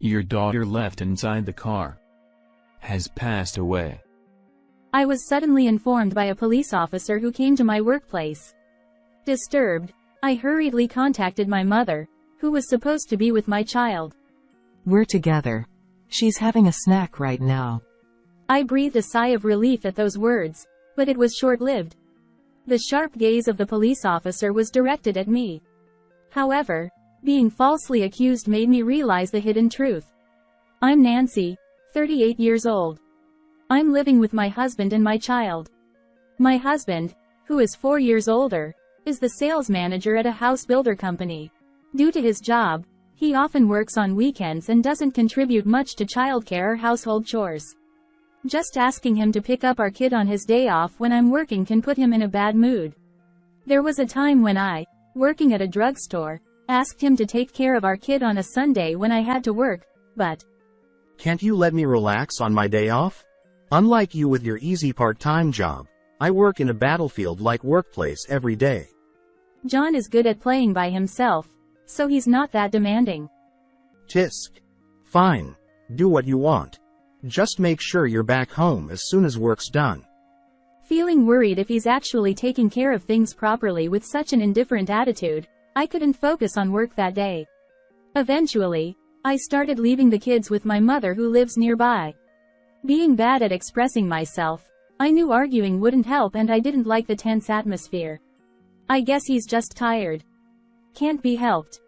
Your daughter left inside the car. Has passed away. I was suddenly informed by a police officer who came to my workplace. Disturbed, I hurriedly contacted my mother, who was supposed to be with my child. We're together. She's having a snack right now. I breathed a sigh of relief at those words, but it was short-lived. The sharp gaze of the police officer was directed at me. However, being falsely accused made me realize the hidden truth. I'm Nancy, 38 years old. I'm living with my husband and my child. My husband, who is 4 years older, is the sales manager at a house builder company. Due to his job, he often works on weekends and doesn't contribute much to childcare or household chores. Just asking him to pick up our kid on his day off when I'm working can put him in a bad mood. There was a time when I, working at a drugstore, asked him to take care of our kid on a Sunday when I had to work, but can't you let me relax on my day off? Unlike you with your easy part-time job, I work in a battlefield-like workplace every day. John is good at playing by himself, so he's not that demanding. Tisk. Fine. Do what you want. Just make sure you're back home as soon as work's done. Feeling worried if he's actually taking care of things properly with such an indifferent attitude, I couldn't focus on work that day. Eventually, I started leaving the kids with my mother who lives nearby. Being bad at expressing myself, I knew arguing wouldn't help and I didn't like the tense atmosphere. I guess he's just tired. Can't be helped.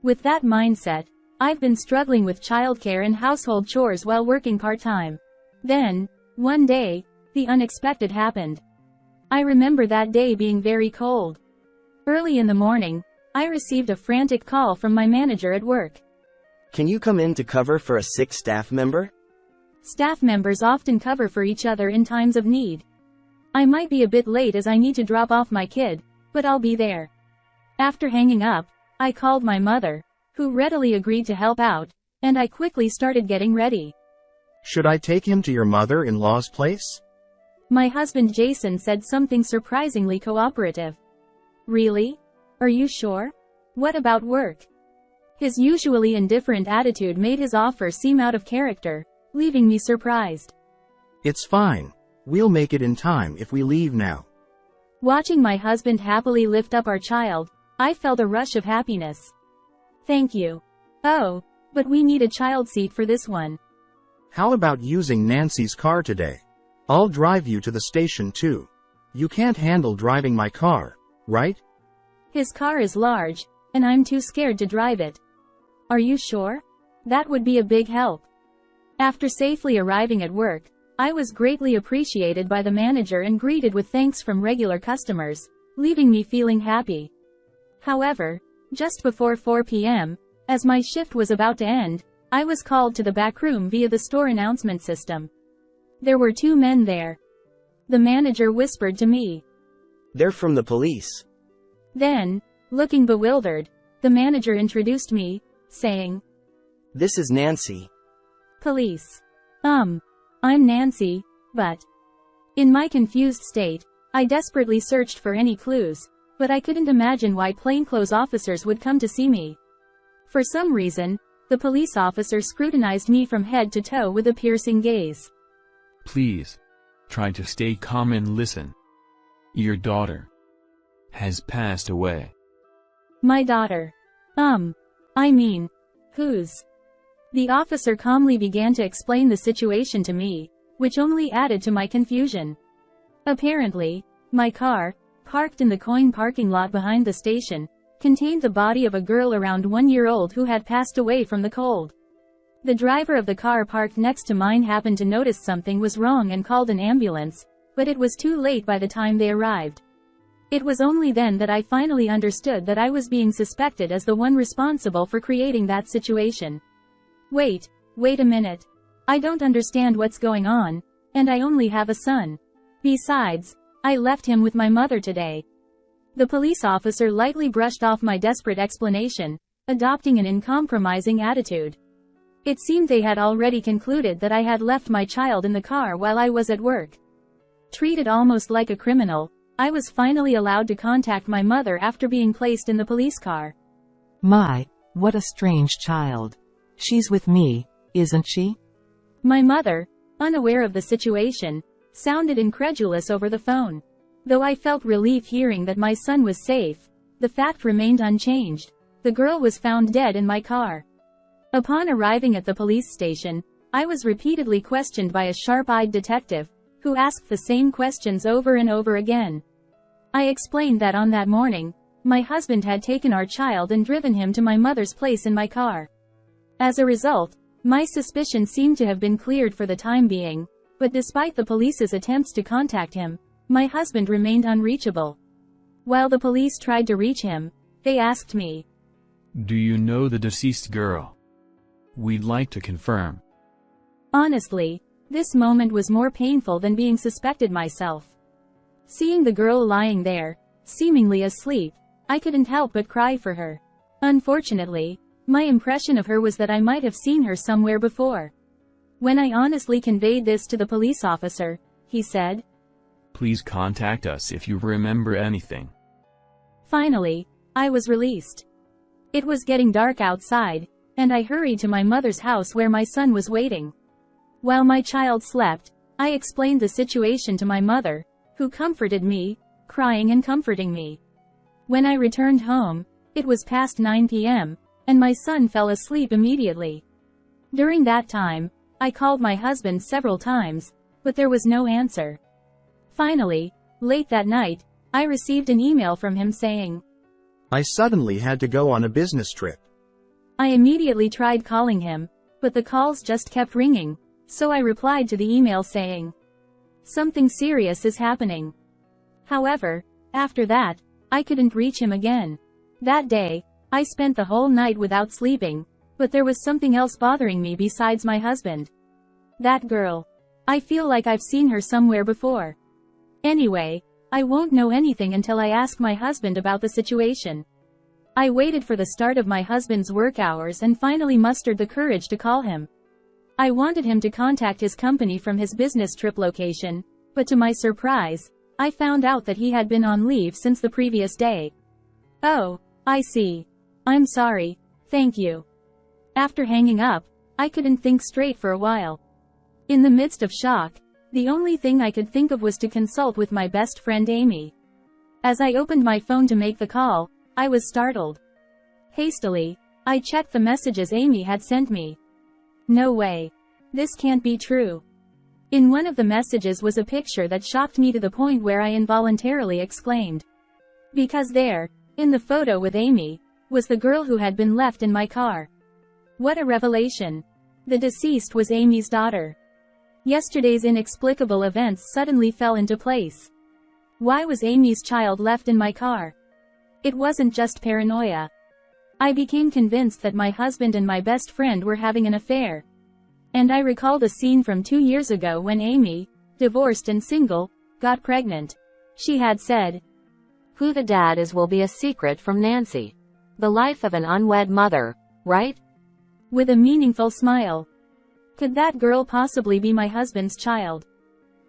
With that mindset, I've been struggling with childcare and household chores while working part-time. Then, one day, the unexpected happened. I remember that day being very cold. Early in the morning, I received a frantic call from my manager at work. Can you come in to cover for a sick staff member? Staff members often cover for each other in times of need. I might be a bit late as I need to drop off my kid, but I'll be there. After hanging up, I called my mother, who readily agreed to help out, and I quickly started getting ready. Should I take him to your mother-in-law's place? My husband Jason said something surprisingly cooperative. Really? Are you sure? What about work? His usually indifferent attitude made his offer seem out of character, leaving me surprised. It's fine. We'll make it in time if we leave now. Watching my husband happily lift up our child, I felt a rush of happiness. Thank you. Oh, but we need a child seat for this one. How about using Nancy's car today? I'll drive you to the station too. You can't handle driving my car, right? His car is large, and I'm too scared to drive it. Are you sure? That would be a big help. After safely arriving at work, I was greatly appreciated by the manager and greeted with thanks from regular customers, leaving me feeling happy. However, just before 4 p.m., as my shift was about to end, I was called to the back room via the store announcement system. There were 2 men there. The manager whispered to me. They're from the police. Then, looking bewildered, the manager introduced me, saying, This is Nancy. Police. I'm Nancy, but... In my confused state, I desperately searched for any clues, but I couldn't imagine why plainclothes officers would come to see me. For some reason, the police officer scrutinized me from head to toe with a piercing gaze. Please. Try to stay calm and listen. Your daughter has passed away. My daughter. Whose? The officer calmly began to explain the situation to me, which only added to my confusion. Apparently, my car, parked in the coin parking lot behind the station, contained the body of a girl around 1 year old who had passed away from the cold. The driver of the car parked next to mine happened to notice something was wrong and called an ambulance, but it was too late by the time they arrived. It was only then that I finally understood that I was being suspected as the one responsible for creating that situation. Wait a minute. I don't understand what's going on, and I only have a son. Besides, I left him with my mother today. The police officer lightly brushed off my desperate explanation, adopting an uncompromising attitude. It seemed they had already concluded that I had left my child in the car while I was at work. Treated almost like a criminal, I was finally allowed to contact my mother after being placed in the police car. My, what a strange child. She's with me, isn't she? My mother, unaware of the situation, sounded incredulous over the phone. Though I felt relief hearing that my son was safe, the fact remained unchanged. The girl was found dead in my car. Upon arriving at the police station, I was repeatedly questioned by a sharp-eyed detective, who asked the same questions over and over again. I explained that on that morning, my husband had taken our child and driven him to my mother's place in my car. As a result, my suspicion seemed to have been cleared for the time being, but despite the police's attempts to contact him, my husband remained unreachable. While the police tried to reach him, they asked me, "Do you know the deceased girl? We'd like to confirm." Honestly, this moment was more painful than being suspected myself. Seeing the girl lying there, seemingly asleep, I couldn't help but cry for her. Unfortunately, my impression of her was that I might have seen her somewhere before. When I honestly conveyed this to the police officer, he said, "Please contact us if you remember anything." Finally, I was released. It was getting dark outside, and I hurried to my mother's house where my son was waiting. While my child slept, I explained the situation to my mother, who comforted me, crying and comforting me. When I returned home, it was past 9 p.m., and my son fell asleep immediately. During that time, I called my husband several times, but there was no answer. Finally, late that night, I received an email from him saying, I suddenly had to go on a business trip. I immediately tried calling him, but the calls just kept ringing, so I replied to the email saying, something serious is happening. However, after that, I couldn't reach him again. That day, I spent the whole night without sleeping, but there was something else bothering me besides my husband. That girl. I feel like I've seen her somewhere before. Anyway, I won't know anything until I ask my husband about the situation. I waited for the start of my husband's work hours and finally mustered the courage to call him. I wanted him to contact his company from his business trip location, but to my surprise, I found out that he had been on leave since the previous day. Oh, I see. I'm sorry, thank you. After hanging up, I couldn't think straight for a while. In the midst of shock, the only thing I could think of was to consult with my best friend Amy. As I opened my phone to make the call, I was startled. Hastily, I checked the messages Amy had sent me. No way. This can't be true. In one of the messages was a picture that shocked me to the point where I involuntarily exclaimed. Because there, in the photo with Amy, was the girl who had been left in my car. What a revelation. The deceased was Amy's daughter. Yesterday's inexplicable events suddenly fell into place. Why was Amy's child left in my car? It wasn't just paranoia. I became convinced that my husband and my best friend were having an affair. And I recalled a scene from 2 years ago when Amy, divorced and single, got pregnant. She had said, "Who the dad is will be a secret from Nancy. The life of an unwed mother, right?" With a meaningful smile. Could that girl possibly be my husband's child?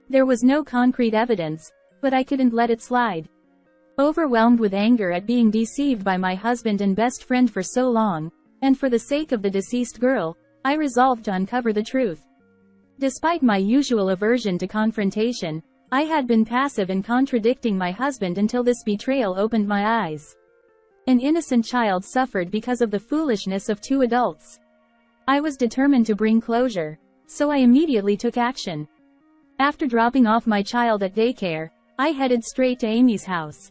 There was no concrete evidence, but I couldn't let it slide. Overwhelmed with anger at being deceived by my husband and best friend for so long, and for the sake of the deceased girl, I resolved to uncover the truth. Despite my usual aversion to confrontation, I had been passive in contradicting my husband until this betrayal opened my eyes. An innocent child suffered because of the foolishness of 2 adults. I was determined to bring closure, so I immediately took action. After dropping off my child at daycare, I headed straight to Amy's house.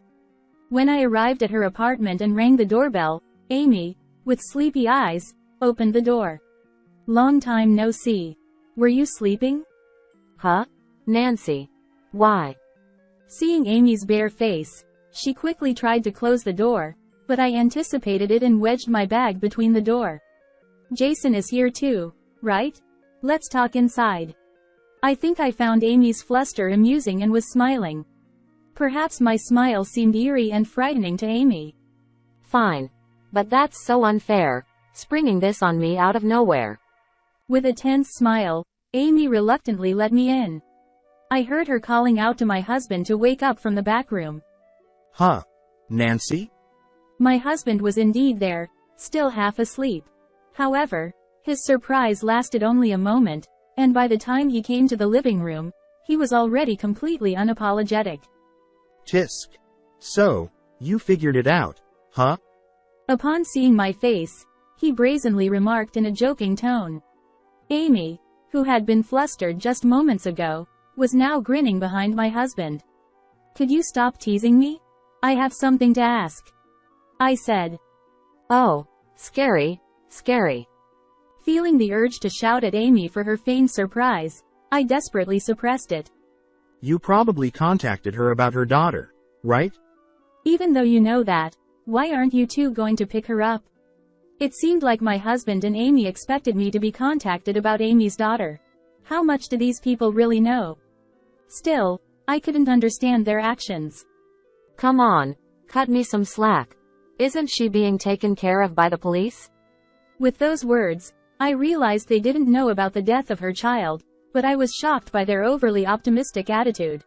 When I arrived at her apartment and rang the doorbell, Amy, with sleepy eyes, opened the door. Long time no see. Were you sleeping? Huh? Nancy. Why? Seeing Amy's bare face, she quickly tried to close the door, but I anticipated it and wedged my bag between the door. Jason is here too, right? Let's talk inside. I think I found Amy's fluster amusing and was smiling. Perhaps my smile seemed eerie and frightening to Amy. Fine. But that's so unfair, springing this on me out of nowhere. With a tense smile, Amy reluctantly let me in. I heard her calling out to my husband to wake up from the back room. Huh? Nancy? My husband was indeed there, still half asleep. However, His surprise lasted only a moment, and by the time he came to the living room, he was already completely unapologetic. Tisk. So, you figured it out, huh? Upon seeing my face, he brazenly remarked in a joking tone. Amy, who had been flustered just moments ago, was now grinning behind my husband. Could you stop teasing me? I have something to ask. I said. Oh, scary, scary. Feeling the urge to shout at Amy for her feigned surprise, I desperately suppressed it. You probably contacted her about her daughter, right? Even though you know that, why aren't you two going to pick her up? It seemed like my husband and Amy expected me to be contacted about Amy's daughter. How much do these people really know? Still, I couldn't understand their actions. Come on, cut me some slack. Isn't she being taken care of by the police? With those words, I realized they didn't know about the death of her child, but I was shocked by their overly optimistic attitude.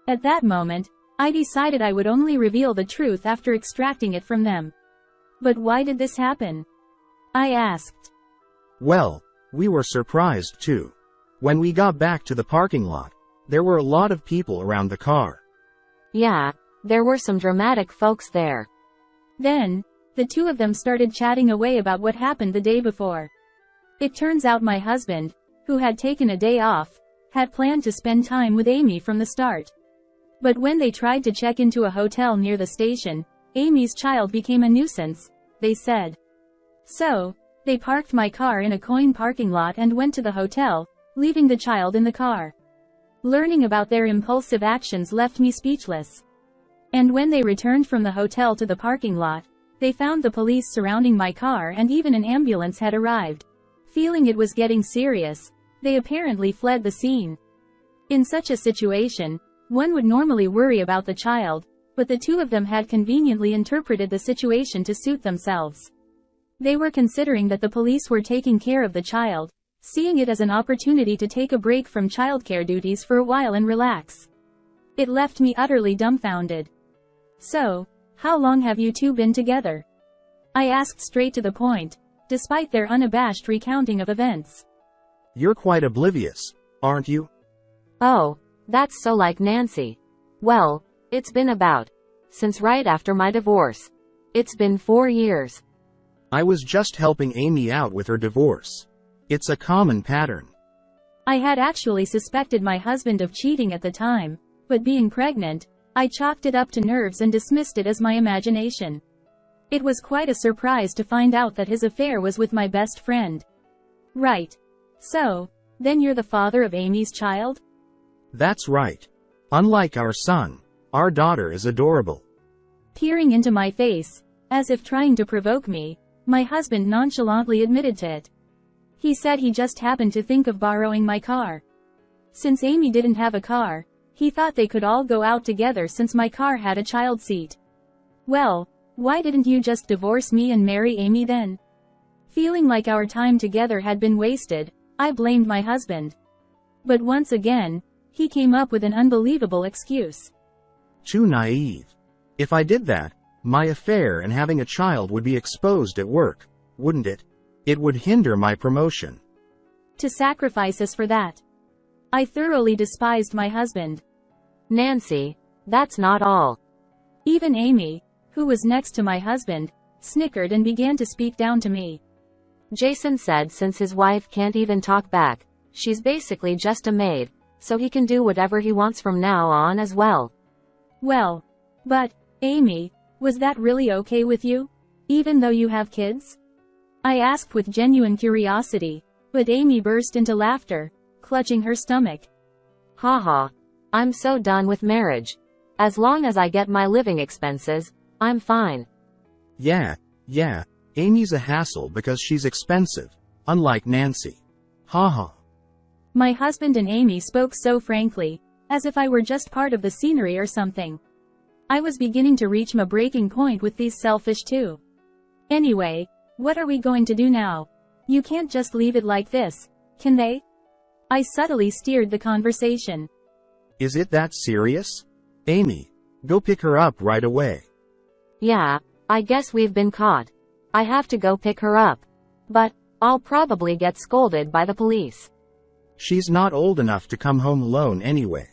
At that moment, I decided I would only reveal the truth after extracting it from them. But why did this happen? I asked. Well, we were surprised too. When we got back to the parking lot, there were a lot of people around the car. Yeah, there were some dramatic folks there. Then, the two of them started chatting away about what happened the day before. It turns out my husband, who had taken a day off, had planned to spend time with Amy from the start. But when they tried to check into a hotel near the station, Amy's child became a nuisance, they said. So, they parked my car in a coin parking lot and went to the hotel, leaving the child in the car. Learning about their impulsive actions left me speechless. And when they returned from the hotel to the parking lot, they found the police surrounding my car and even an ambulance had arrived. Feeling it was getting serious, they apparently fled the scene. In such a situation, one would normally worry about the child, but the two of them had conveniently interpreted the situation to suit themselves. They were considering that the police were taking care of the child, seeing it as an opportunity to take a break from childcare duties for a while and relax. It left me utterly dumbfounded. So, how long have you two been together? I asked straight to the point, despite their unabashed recounting of events. You're quite oblivious, aren't you? Oh, that's so like Nancy. Well, it's been since right after my divorce. It's been 4 years. I was just helping Amy out with her divorce. It's a common pattern. I had actually suspected my husband of cheating at the time, but being pregnant, I chalked it up to nerves and dismissed it as my imagination. It was quite a surprise to find out that his affair was with my best friend. Right. So, then you're the father of Amy's child? That's right. Unlike our son, our daughter is adorable. Peering into my face, as if trying to provoke me, my husband nonchalantly admitted to it. He said he just happened to think of borrowing my car. Since Amy didn't have a car, he thought they could all go out together since my car had a child seat. Well, why didn't you just divorce me and marry Amy then? Feeling like our time together had been wasted, I blamed my husband. But once again, he came up with an unbelievable excuse. Too naive. If I did that, my affair and having a child would be exposed at work, wouldn't it? It would hinder my promotion. To sacrifice us for that. I thoroughly despised my husband. Nancy, that's not all. Even Amy, who was next to my husband, snickered and began to speak down to me. Jason said since his wife can't even talk back, she's basically just a maid, so he can do whatever he wants from now on as well. Well, but, Amy, was that really okay with you? Even though you have kids? I asked with genuine curiosity, but Amy burst into laughter, clutching her stomach. Haha. I'm so done with marriage. As long as I get my living expenses, I'm fine. Yeah, Amy's a hassle because she's expensive, unlike Nancy. Haha. My husband and Amy spoke so frankly, as if I were just part of the scenery or something. I was beginning to reach my breaking point with these selfish two. Anyway, what are we going to do now? You can't just leave it like this, can they? I subtly steered the conversation. Is it that serious? Amy, go pick her up right away. Yeah, I guess we've been caught. I have to go pick her up. But, I'll probably get scolded by the police. She's not old enough to come home alone anyway.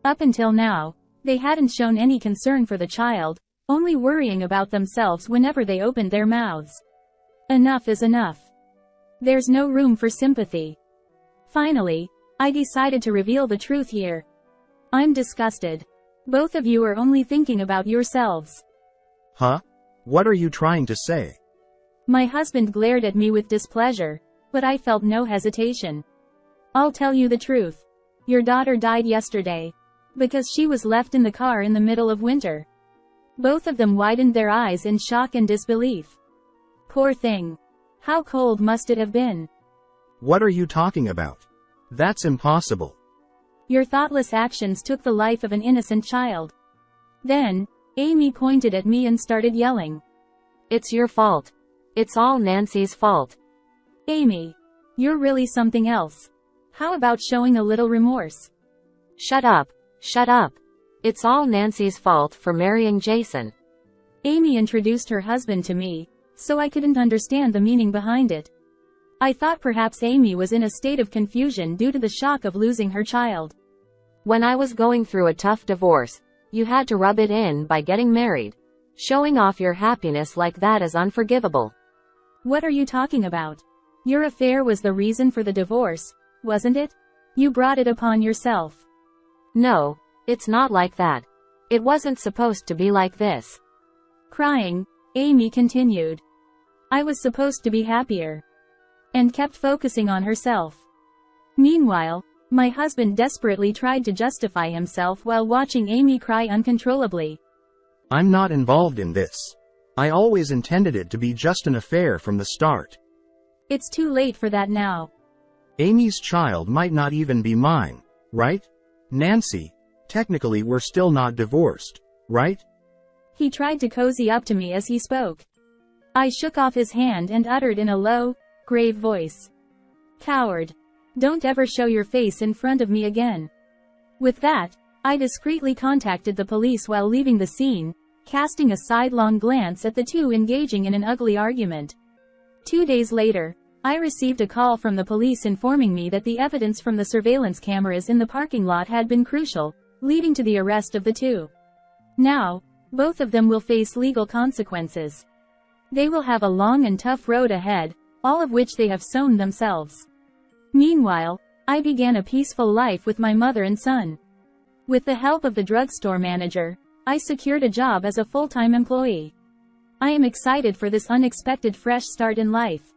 Up until now, they hadn't shown any concern for the child, only worrying about themselves whenever they opened their mouths. Enough is enough. There's no room for sympathy. Finally, I decided to reveal the truth here. I'm disgusted. Both of you are only thinking about yourselves. Huh? What are you trying to say? My husband glared at me with displeasure, but I felt no hesitation. I'll tell you the truth. Your daughter died yesterday. Because she was left in the car in the middle of winter. Both of them widened their eyes in shock and disbelief. Poor thing. How cold must it have been? What are you talking about? That's impossible. Your thoughtless actions took the life of an innocent child. Then, Amy pointed at me and started yelling. It's your fault. It's all Nancy's fault. Amy, you're really something else. How about showing a little remorse? Shut up. Shut up. It's all Nancy's fault for marrying Jason. Amy introduced her husband to me, so I couldn't understand the meaning behind it. I thought perhaps Amy was in a state of confusion due to the shock of losing her child. When I was going through a tough divorce, you had to rub it in by getting married. Showing off your happiness like that is unforgivable. What are you talking about? Your affair was the reason for the divorce, wasn't it? You brought it upon yourself. No, it's not like that. It wasn't supposed to be like this. Crying, Amy continued. I was supposed to be happier. And kept focusing on herself. Meanwhile, my husband desperately tried to justify himself while watching Amy cry uncontrollably. I'm not involved in this. I always intended it to be just an affair from the start. It's too late for that now. Amy's child might not even be mine, right? Nancy, technically we're still not divorced, right? He tried to cozy up to me as he spoke. I shook off his hand and uttered in a low, grave voice. Coward. Don't ever show your face in front of me again. With that, I discreetly contacted the police while leaving the scene, casting a sidelong glance at the two engaging in an ugly argument. 2 days later, I received a call from the police informing me that the evidence from the surveillance cameras in the parking lot had been crucial, leading to the arrest of the two. Now, both of them will face legal consequences. They will have a long and tough road ahead, all of which they have sown themselves. Meanwhile, I began a peaceful life with my mother and son. With the help of the drugstore manager, I secured a job as a full-time employee. I am excited for this unexpected fresh start in life.